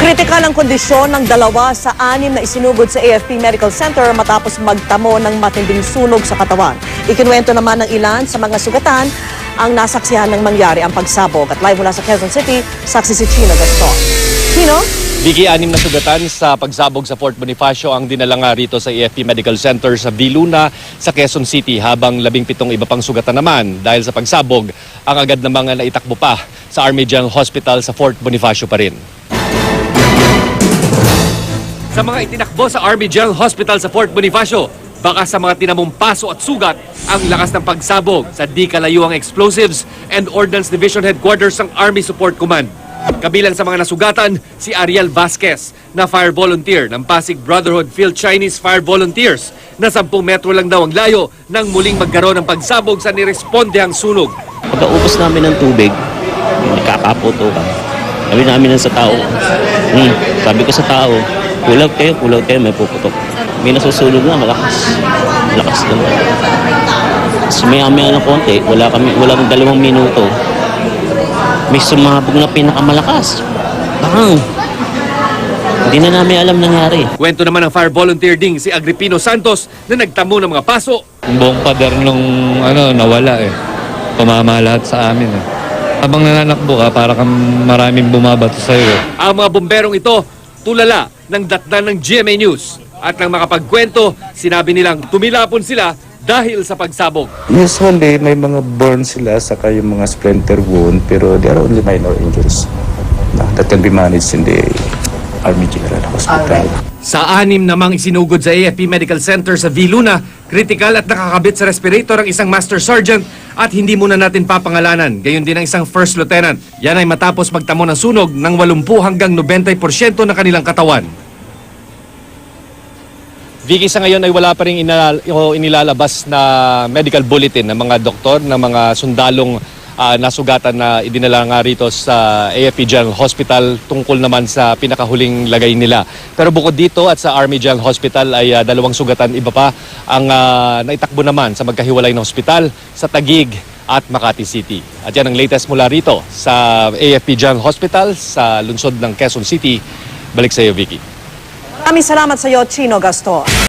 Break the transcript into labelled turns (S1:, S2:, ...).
S1: Kritikal ang kondisyon ng 2 sa 6 na isinugod sa AFP Medical Center matapos magtamo ng matinding sunog sa katawan. Ikinuwento naman ng ilan sa mga sugatan ang nasaksihan ng mangyari ang pagsabog. At live mula sa Quezon City, saksi si Chino Gaston. Chino?
S2: Bigi, 6 na sugatan sa pagsabog sa Fort Bonifacio ang dinala nga rito sa AFP Medical Center sa Viluna sa Quezon City, habang 17 iba pang sugatan naman dahil sa pagsabog ang agad na mga naitakbo pa sa Army General Hospital sa Fort Bonifacio pa rin. Sa mga itinakbo sa Army General Hospital sa Fort Bonifacio, baka sa mga tinamong paso at sugat ang lakas ng pagsabog sa di kalayuang Explosives and Ordnance Division Headquarters ng Army Support Command. Kabilang sa mga nasugatan, si Ariel Vasquez na fire volunteer ng Pasig Brotherhood Phil Chinese Fire Volunteers na 10 metro lang daw ang layo nang muling magkaroon ng pagsabog sa nirespondehang sunog.
S3: Pagkaubos namin ng tubig, nagkakaputo ka. Sabi namin sa tao, sabi ko sa tao, pulag kayo, may puputok. May nasusunog na, malakas lang. Sumaya-maya ng konti, walang 2 minuto. May sumabog na pinakamalakas. Bang! Hindi na namin alam nangyari.
S2: Kwento naman ng fire volunteer ding si Agripino Santos na nagtamo ng mga paso.
S4: Yung buong pader nung nawala Pumama lahat sa amin Habang nananakbo ka, para kang maraming bumabato sa'yo.
S2: Ang mga bomberong ito, tulala ng datnan ng GMA News. At nang makapagkwento, sinabi nilang tumilapon sila dahil sa pagsabog.
S5: Usually, may mga burn sila saka yung mga splinter wound, pero there are only minor injuries that can be managed in the Army General Hospital.
S2: Sa 6 namang isinugod sa AFP Medical Center sa Viluna, kritikal at nakakabit sa respirator ang isang Master Sergeant at hindi muna natin papangalanan. Gayon din ang isang First Lieutenant. Yan ay matapos magtamo ng sunog ng 80 hanggang 90% ng kanilang katawan. Vicky, sa ngayon ay wala pa rin inilalabas na medical bulletin ng mga doktor, ng mga sundalong nasugatan na idinala nga rito sa AFP General Hospital tungkol naman sa pinakahuling lagay nila. Pero bukod dito at sa Army General Hospital ay 2 sugatan iba pa ang naitakbo naman sa magkahiwalay na hospital sa Taguig at Makati City. At yan ang latest mula rito sa AFP General Hospital sa lungsod ng Quezon City. Balik sa iyo, Vicky.
S1: Maraming salamat sa iyo, Chino Gaston.